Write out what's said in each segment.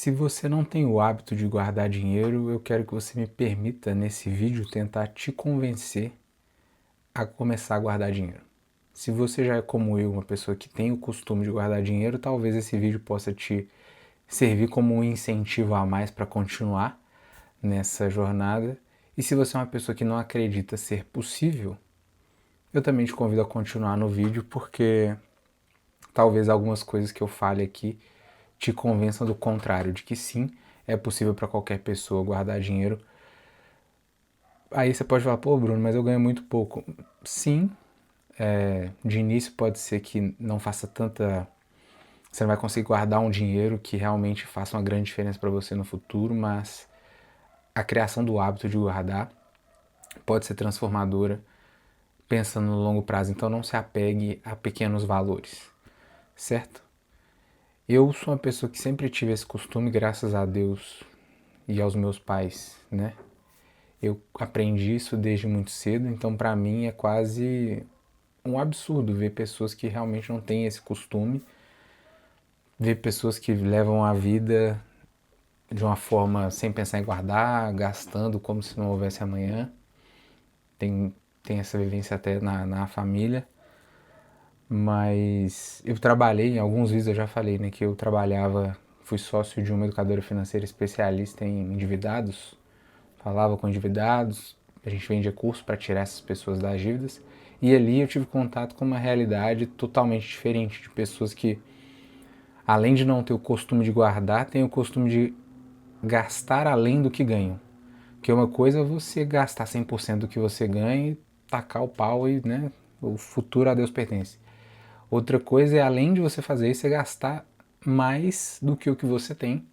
Se você não tem o hábito de guardar dinheiro, eu quero que você me permita, nesse vídeo, tentar te convencer a começar a guardar dinheiro. Se você já é como eu, uma pessoa que tem o costume de guardar dinheiro, talvez esse vídeo possa te servir como um incentivo a mais para continuar nessa jornada. E se você é uma pessoa que não acredita ser possível, eu também te convido a continuar no vídeo, porque talvez algumas coisas que eu fale aqui te convençam do contrário, de que sim, é possível para qualquer pessoa guardar dinheiro. Aí você pode falar, pô, Bruno, mas eu ganho muito pouco. Sim, de início pode ser que não faça tanta. Você não vai conseguir guardar um dinheiro que realmente faça uma grande diferença para você no futuro, mas a criação do hábito de guardar pode ser transformadora pensando no longo prazo. Então não se apegue a pequenos valores, certo? Eu sou uma pessoa que sempre tive esse costume, graças a Deus e aos meus pais, né? Eu aprendi isso desde muito cedo, então para mim é quase um absurdo ver pessoas que realmente não têm esse costume, ver pessoas que levam a vida de uma forma sem pensar em guardar, gastando como se não houvesse amanhã. Tem essa vivência até na família. Mas eu trabalhei, em alguns vídeos eu já falei, né, que eu trabalhava, fui sócio de uma educadora financeira especialista em endividados, falava com endividados, a gente vendia curso para tirar essas pessoas das dívidas, e ali eu tive contato com uma realidade totalmente diferente, de pessoas que, além de não ter o costume de guardar, têm o costume de gastar além do que ganham. Porque uma coisa é você gastar 100% do que você ganha e tacar o pau e, né, o futuro a Deus pertence. Outra coisa é, além de você fazer isso, você gastar mais do que o que você tem,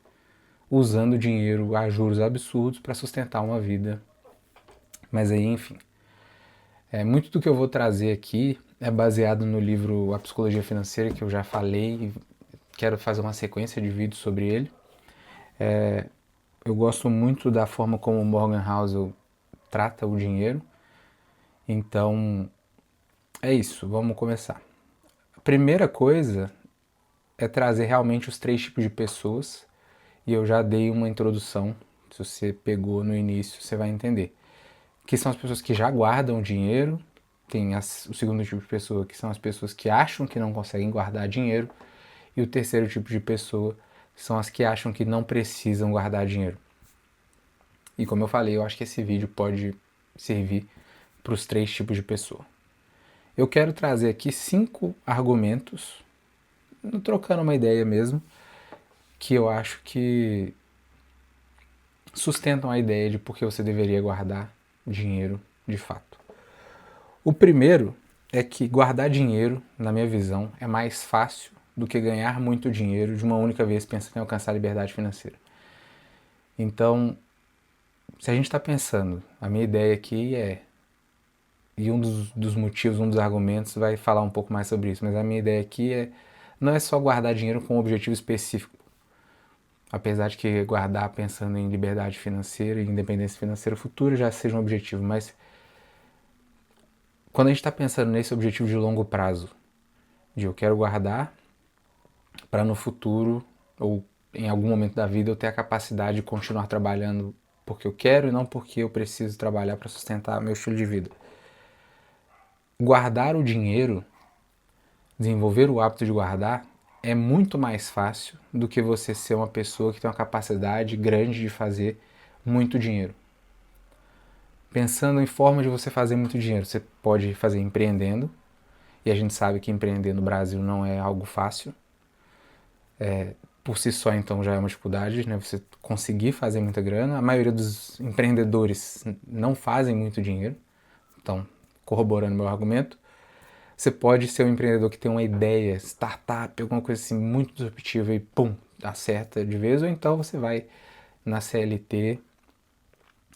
usando dinheiro a juros absurdos para sustentar uma vida. Mas aí, enfim, muito do que eu vou trazer aqui é baseado no livro A Psicologia Financeira, que eu já falei e quero fazer uma sequência de vídeos sobre ele. Eu gosto muito da forma como o Morgan Housel trata o dinheiro, então é isso, vamos começar. A primeira coisa é trazer realmente os 3 tipos de pessoas, e eu já dei uma introdução, se você pegou no início você vai entender. Que são as pessoas que já guardam dinheiro, tem o segundo tipo de pessoa, que são as pessoas que acham que não conseguem guardar dinheiro, e o terceiro tipo de pessoa são as que acham que não precisam guardar dinheiro. E como eu falei, eu acho que esse vídeo pode servir para os 3 tipos de pessoa. Eu quero trazer aqui 5 argumentos, trocando uma ideia mesmo, que eu acho que sustentam a ideia de por que você deveria guardar dinheiro de fato. O primeiro é que guardar dinheiro, na minha visão, é mais fácil do que ganhar muito dinheiro de uma única vez pensando em alcançar a liberdade financeira. Então, se a gente está pensando, a minha ideia aqui é, e um dos motivos, um dos argumentos vai falar um pouco mais sobre isso, mas a minha ideia aqui não é só guardar dinheiro com um objetivo específico. Apesar de que guardar pensando em liberdade financeira e independência financeira futura já seja um objetivo, mas quando a gente está pensando nesse objetivo de longo prazo, de eu quero guardar para no futuro ou em algum momento da vida eu ter a capacidade de continuar trabalhando porque eu quero e não porque eu preciso trabalhar para sustentar meu estilo de vida. Guardar o dinheiro, desenvolver o hábito de guardar, é muito mais fácil do que você ser uma pessoa que tem uma capacidade grande de fazer muito dinheiro. Pensando em forma de você fazer muito dinheiro, você pode fazer empreendendo, e a gente sabe que empreender no Brasil não é algo fácil. Por si só, então, já é uma dificuldade, né? Você conseguir fazer muita grana. A maioria dos empreendedores não fazem muito dinheiro, então, corroborando meu argumento. Você pode ser um empreendedor que tem uma ideia, startup, alguma coisa assim muito disruptiva e pum, acerta de vez, ou então você vai na CLT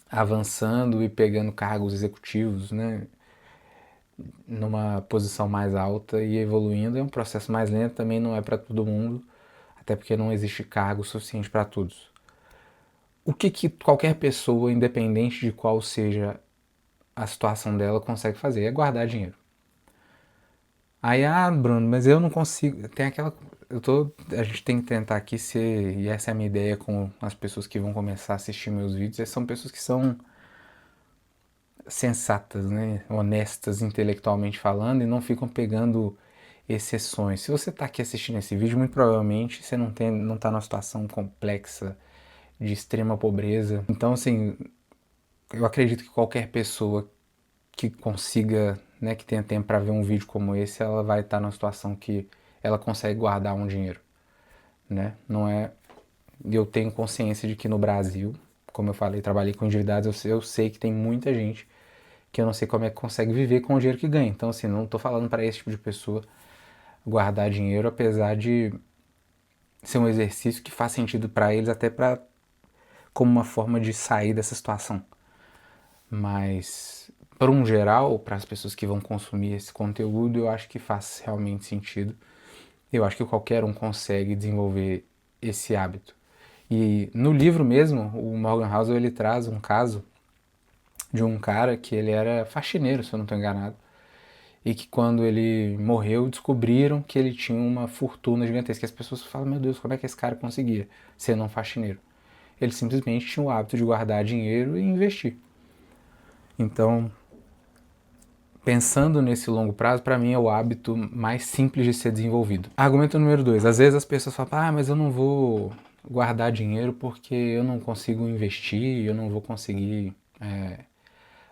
avançando e pegando cargos executivos, né, numa posição mais alta e evoluindo. É um processo mais lento, também não é para todo mundo, até porque não existe cargo suficiente para todos. O que qualquer pessoa, independente de qual seja a situação dela, consegue fazer é guardar dinheiro. Aí, Bruno, mas eu não consigo. Tem aquela. A gente tem que tentar aqui ser, e essa é a minha ideia com as pessoas que vão começar a assistir meus vídeos, são pessoas que são sensatas, né? Honestas intelectualmente falando e não ficam pegando exceções. Se você está aqui assistindo esse vídeo, muito provavelmente você não está numa situação complexa de extrema pobreza. Então, assim, eu acredito que qualquer pessoa que consiga, né, que tenha tempo para ver um vídeo como esse, ela vai estar numa situação que ela consegue guardar um dinheiro, né? Não é. Eu tenho consciência de que no Brasil, como eu falei, trabalhei com endividados, eu sei que tem muita gente que eu não sei como é que consegue viver com o dinheiro que ganha. Então, assim, não estou falando para esse tipo de pessoa guardar dinheiro, apesar de ser um exercício que faz sentido para eles, até para como uma forma de sair dessa situação. Mas, para um geral, para as pessoas que vão consumir esse conteúdo, eu acho que faz realmente sentido. Eu acho que qualquer um consegue desenvolver esse hábito. E no livro mesmo, o Morgan Housel ele traz um caso de um cara que ele era faxineiro, se eu não estou enganado, e que quando ele morreu descobriram que ele tinha uma fortuna gigantesca. E as pessoas falam, meu Deus, como é que esse cara conseguia sendo um faxineiro? Ele simplesmente tinha o hábito de guardar dinheiro e investir. Então, pensando nesse longo prazo, para mim é o hábito mais simples de ser desenvolvido. Argumento número 2. Às vezes as pessoas falam, mas eu não vou guardar dinheiro porque eu não consigo investir, eu não vou conseguir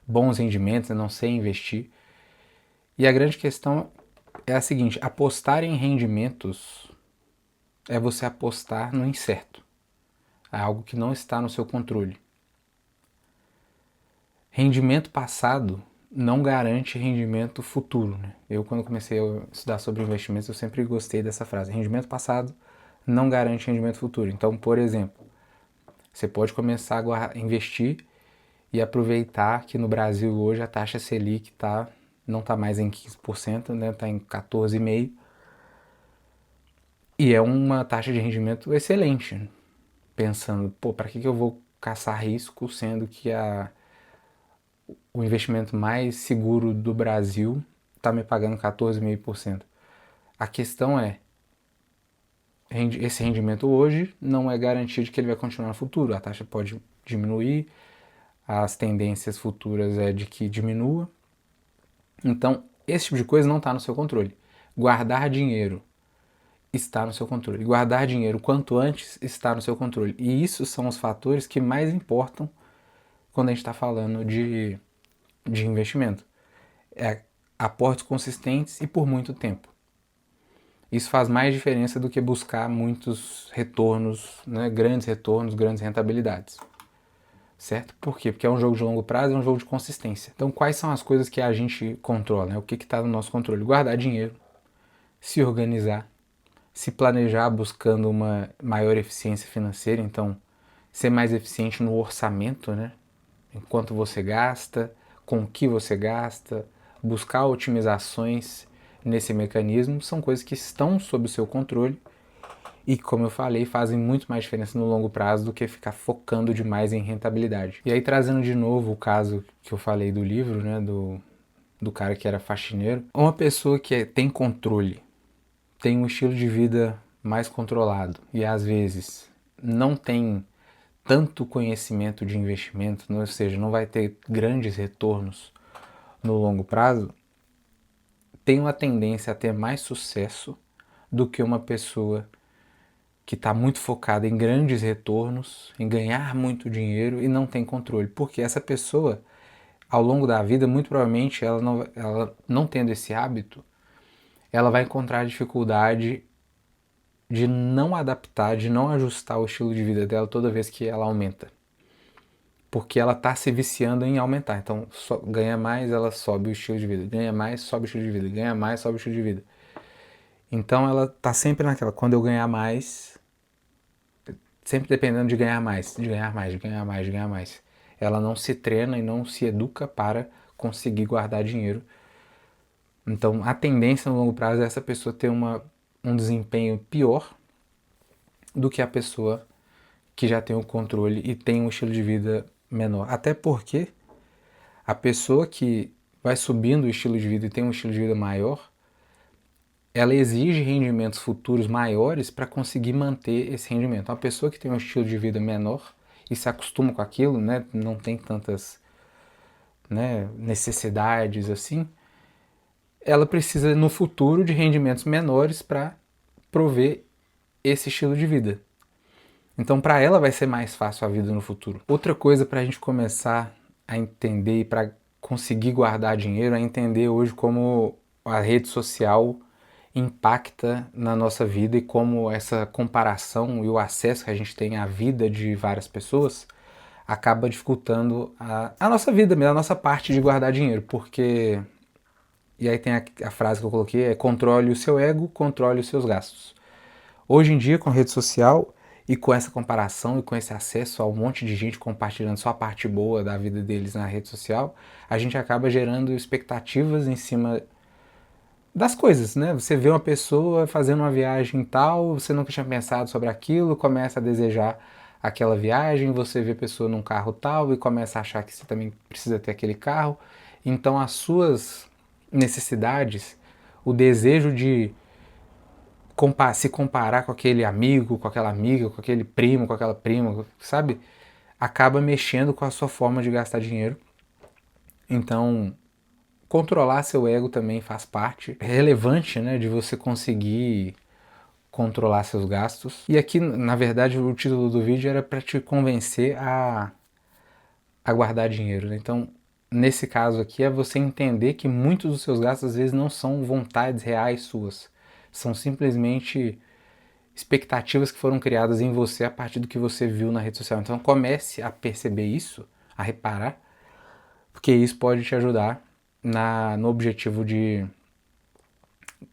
bons rendimentos, eu não sei investir. E a grande questão é a seguinte, apostar em rendimentos é você apostar no incerto. É algo que não está no seu controle. Rendimento passado não garante rendimento futuro, né? Eu, quando comecei a estudar sobre investimentos, eu sempre gostei dessa frase. Rendimento passado não garante rendimento futuro. Então, por exemplo, você pode começar a investir e aproveitar que no Brasil hoje a taxa Selic não está mais em 15%, né? Está em 14,5%. E é uma taxa de rendimento excelente. Pensando, para que eu vou caçar risco, sendo que o investimento mais seguro do Brasil está me pagando 14,5%. A questão é, esse rendimento hoje não é garantia de que ele vai continuar no futuro. A taxa pode diminuir, as tendências futuras é de que diminua. Então, esse tipo de coisa não está no seu controle. Guardar dinheiro está no seu controle. Guardar dinheiro quanto antes está no seu controle. E isso são os fatores que mais importam quando a gente está falando de investimento. É aportes consistentes e por muito tempo. Isso faz mais diferença do que buscar muitos retornos, né, grandes retornos, grandes rentabilidades. Certo? Por quê? Porque é um jogo de longo prazo, é um jogo de consistência. Então, quais são as coisas que a gente controla? Né? O que está no nosso controle? Guardar dinheiro, se organizar, se planejar buscando uma maior eficiência financeira, então ser mais eficiente no orçamento, né? Enquanto você gasta, com o que você gasta, buscar otimizações nesse mecanismo, são coisas que estão sob o seu controle e, como eu falei, fazem muito mais diferença no longo prazo do que ficar focando demais em rentabilidade. E aí, trazendo de novo o caso que eu falei do livro, né, do cara que era faxineiro, uma pessoa que tem controle, tem um estilo de vida mais controlado e às vezes não tem tanto conhecimento de investimento, ou seja, não vai ter grandes retornos no longo prazo, tem uma tendência a ter mais sucesso do que uma pessoa que está muito focada em grandes retornos, em ganhar muito dinheiro e não tem controle. Porque essa pessoa, ao longo da vida, muito provavelmente, ela não tendo esse hábito, ela vai encontrar dificuldade de não adaptar, de não ajustar o estilo de vida dela toda vez que ela aumenta. Porque ela está se viciando em aumentar. Então, ganha mais, ela sobe o estilo de vida. Ganha mais, sobe o estilo de vida. Ganha mais, sobe o estilo de vida. Então, ela está sempre naquela, quando eu ganhar mais, sempre dependendo de ganhar mais, de ganhar mais, de ganhar mais, de ganhar mais. Ela não se treina e não se educa para conseguir guardar dinheiro. Então, a tendência no longo prazo é essa pessoa ter um desempenho pior do que a pessoa que já tem o controle e tem um estilo de vida menor. Até porque a pessoa que vai subindo o estilo de vida e tem um estilo de vida maior, ela exige rendimentos futuros maiores para conseguir manter esse rendimento. Uma pessoa que tem um estilo de vida menor e se acostuma com aquilo, né, não tem tantas, né, necessidades assim, ela precisa no futuro de rendimentos menores para prover esse estilo de vida. Então, para ela vai ser mais fácil a vida no futuro. Outra coisa para a gente começar a entender e para conseguir guardar dinheiro é entender hoje como a rede social impacta na nossa vida e como essa comparação e o acesso que a gente tem à vida de várias pessoas acaba dificultando a nossa vida, a nossa parte de guardar dinheiro, porque... E aí tem a frase que eu coloquei, é controle o seu ego, controle os seus gastos. Hoje em dia, com rede social e com essa comparação e com esse acesso a um monte de gente compartilhando só a parte boa da vida deles na rede social, a gente acaba gerando expectativas em cima das coisas, né? Você vê uma pessoa fazendo uma viagem tal, você nunca tinha pensado sobre aquilo, começa a desejar aquela viagem, você vê a pessoa num carro tal e começa a achar que você também precisa ter aquele carro. Então as suas necessidades, o desejo de se comparar com aquele amigo, com aquela amiga, com aquele primo, com aquela prima, sabe? Acaba mexendo com a sua forma de gastar dinheiro. Então, controlar seu ego também faz parte. É relevante, né, de você conseguir controlar seus gastos. E aqui, na verdade, o título do vídeo era para te convencer a guardar dinheiro, né? Então, nesse caso aqui, é você entender que muitos dos seus gastos, às vezes, não são vontades reais suas. São simplesmente expectativas que foram criadas em você a partir do que você viu na rede social. Então comece a perceber isso, a reparar, porque isso pode te ajudar no objetivo de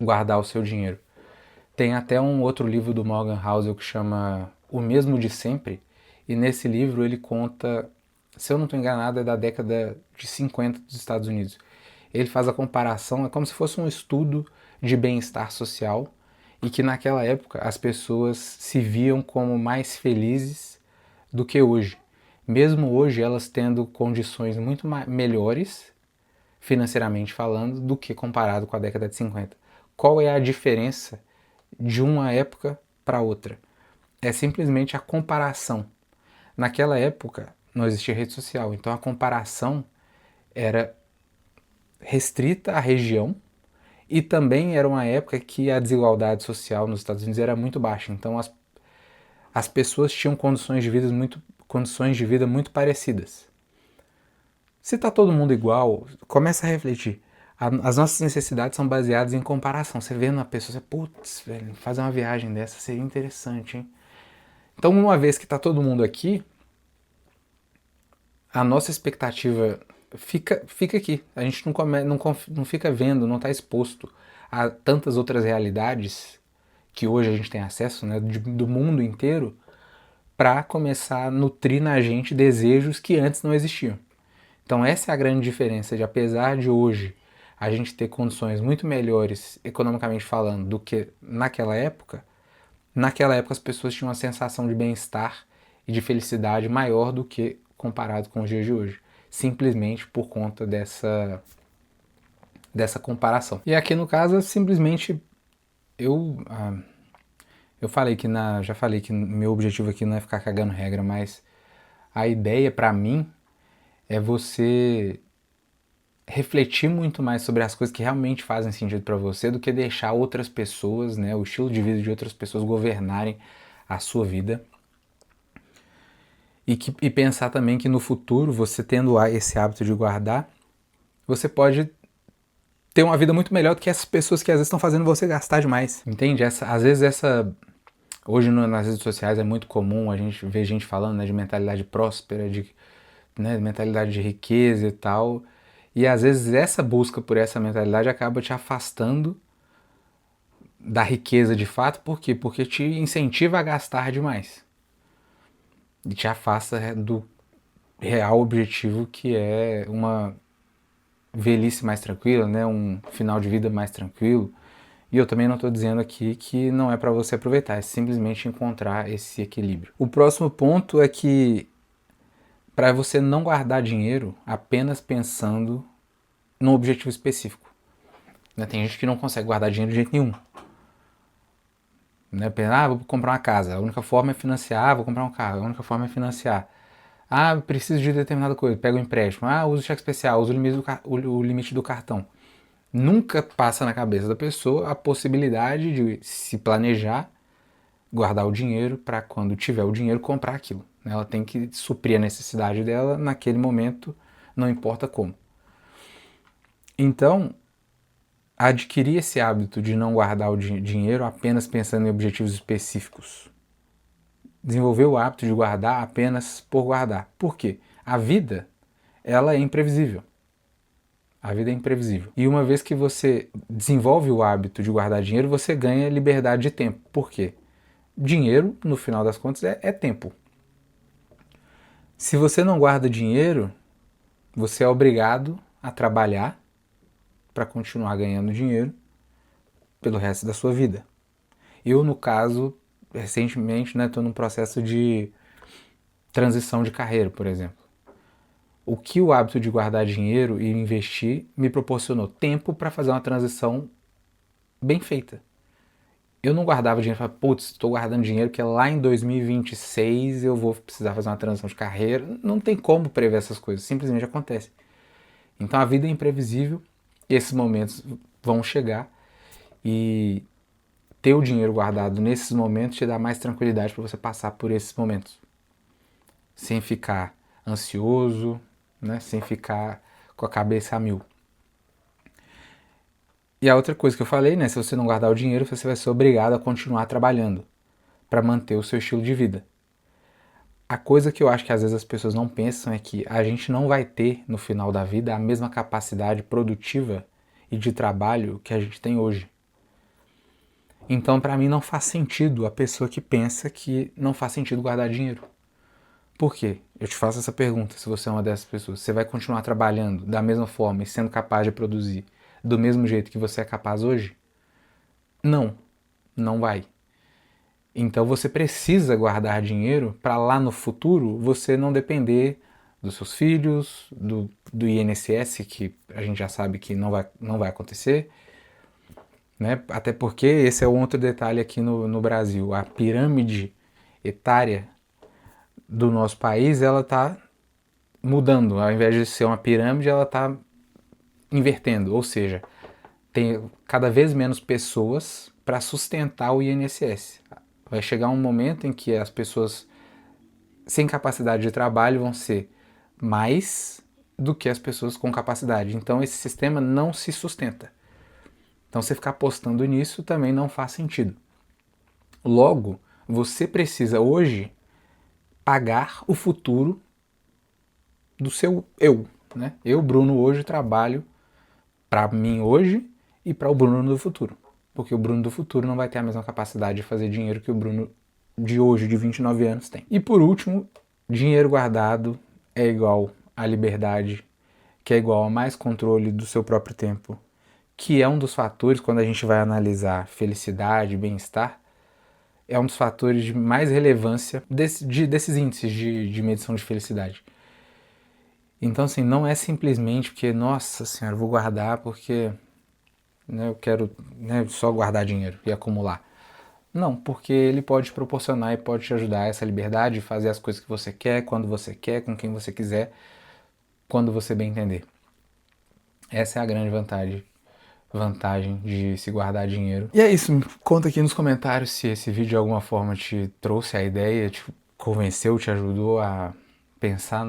guardar o seu dinheiro. Tem até um outro livro do Morgan Housel que chama O Mesmo de Sempre, e nesse livro ele conta, se eu não estou enganado, é da década de 50 dos Estados Unidos. Ele faz a comparação, é como se fosse um estudo de bem-estar social, e que naquela época as pessoas se viam como mais felizes do que hoje. Mesmo hoje elas tendo condições muito melhores, financeiramente falando, do que comparado com a década de 50. Qual é a diferença de uma época para outra? É simplesmente a comparação. Naquela época não existia rede social, então a comparação era restrita à região. E também era uma época que a desigualdade social nos Estados Unidos era muito baixa, então as pessoas tinham condições de vida muito parecidas. Se está todo mundo igual, começa a refletir. As nossas necessidades são baseadas em comparação. Você vê uma pessoa, você, putz, velho, fazer uma viagem dessa seria interessante, hein? Então, uma vez que está todo mundo aqui, a nossa expectativa fica aqui. A gente não fica vendo, não está exposto a tantas outras realidades que hoje a gente tem acesso, né, do mundo inteiro, para começar a nutrir na gente desejos que antes não existiam. Então essa é a grande diferença de, apesar de hoje a gente ter condições muito melhores, economicamente falando, do que naquela época as pessoas tinham uma sensação de bem-estar e de felicidade maior do que comparado com os dias de hoje, simplesmente por conta dessa comparação. E aqui no caso, simplesmente eu falei que já falei que meu objetivo aqui não é ficar cagando regra, mas a ideia para mim é você refletir muito mais sobre as coisas que realmente fazem sentido para você do que deixar outras pessoas, né, o estilo de vida de outras pessoas governarem a sua vida. E pensar também que no futuro, você tendo esse hábito de guardar, você pode ter uma vida muito melhor do que essas pessoas que às vezes estão fazendo você gastar demais. Entende? Às vezes hoje nas redes sociais é muito comum a gente ver gente falando, né, de mentalidade próspera, né, mentalidade de riqueza e tal. E às vezes essa busca por essa mentalidade acaba te afastando da riqueza de fato. Por quê? Porque te incentiva a gastar demais. E te afasta do real objetivo, que é uma velhice mais tranquila, né? Um final de vida mais tranquilo. E eu também não estou dizendo aqui que não é para você aproveitar, é simplesmente encontrar esse equilíbrio. O próximo ponto é que para você não guardar dinheiro apenas pensando num objetivo específico. né? Tem gente que não consegue guardar dinheiro de jeito nenhum. Né? Vou comprar uma casa, a única forma é financiar, vou comprar um carro, a única forma é financiar. Preciso de determinada coisa, pega o empréstimo. Uso cheque especial, uso o limite do cartão. Nunca passa na cabeça da pessoa a possibilidade de se planejar, guardar o dinheiro para quando tiver o dinheiro comprar aquilo. Ela tem que suprir a necessidade dela naquele momento, não importa como. Então, adquirir esse hábito de não guardar o dinheiro apenas pensando em objetivos específicos. Desenvolver o hábito de guardar apenas por guardar. Por quê? A vida, ela é imprevisível. A vida é imprevisível. E uma vez que você desenvolve o hábito de guardar dinheiro, você ganha liberdade de tempo. Por quê? Dinheiro, no final das contas, é tempo. Se você não guarda dinheiro, você é obrigado a trabalhar para continuar ganhando dinheiro pelo resto da sua vida. Eu, no caso, recentemente, estou num processo de transição de carreira, por exemplo. O que o hábito de guardar dinheiro e investir me proporcionou tempo para fazer uma transição bem feita. Eu não guardava dinheiro e falava, putz, estou guardando dinheiro que lá em 2026 eu vou precisar fazer uma transição de carreira. Não tem como prever essas coisas, simplesmente acontece. Então a vida é imprevisível e esses momentos vão chegar e ter o dinheiro guardado nesses momentos te dá mais tranquilidade para você passar por esses momentos. Sem ficar ansioso, né? Sem ficar com a cabeça a mil. E a outra coisa que eu falei, né? Se você não guardar o dinheiro, você vai ser obrigado a continuar trabalhando para manter o seu estilo de vida. A coisa que eu acho que às vezes as pessoas não pensam é que a gente não vai ter no final da vida a mesma capacidade produtiva e de trabalho que a gente tem hoje. Então, para mim, não faz sentido a pessoa que pensa que não faz sentido guardar dinheiro. Por quê? Eu te faço essa pergunta, se você é uma dessas pessoas. Você vai continuar trabalhando da mesma forma e sendo capaz de produzir do mesmo jeito que você é capaz hoje? Não, não vai. Então você precisa guardar dinheiro para lá no futuro você não depender dos seus filhos, do INSS, que a gente já sabe que não vai acontecer, né? Até porque esse é um outro detalhe aqui no Brasil. A pirâmide etária do nosso país, ela está mudando. Ao invés de ser uma pirâmide, ela está invertendo. Ou seja, tem cada vez menos pessoas para sustentar o INSS. Vai chegar um momento em que as pessoas sem capacidade de trabalho vão ser mais do que as pessoas com capacidade. Então esse sistema não se sustenta. Então você ficar apostando nisso também não faz sentido. Logo, você precisa hoje pagar o futuro do seu eu, né? Eu, Bruno, hoje trabalho para mim hoje e para o Bruno do futuro. Porque o Bruno do futuro não vai ter a mesma capacidade de fazer dinheiro que o Bruno de hoje, de 29 anos, tem. E por último, dinheiro guardado é igual a liberdade, que é igual a mais controle do seu próprio tempo, que é um dos fatores, quando a gente vai analisar felicidade, bem-estar, é um dos fatores de mais relevância desses índices de medição de felicidade. Então, assim, não é simplesmente porque, nossa senhora, vou guardar porque eu quero só guardar dinheiro e acumular. Não, porque ele pode te proporcionar e pode te ajudar essa liberdade de fazer as coisas que você quer, quando você quer, com quem você quiser, quando você bem entender. Essa é a grande vantagem de se guardar dinheiro. E é isso, conta aqui nos comentários se esse vídeo de alguma forma te trouxe a ideia, te convenceu, te ajudou a pensar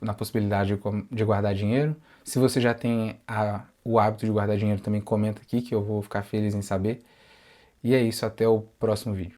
na possibilidade de guardar dinheiro. Se você já tem o hábito de guardar dinheiro, também comenta aqui que eu vou ficar feliz em saber. E é isso, até o próximo vídeo.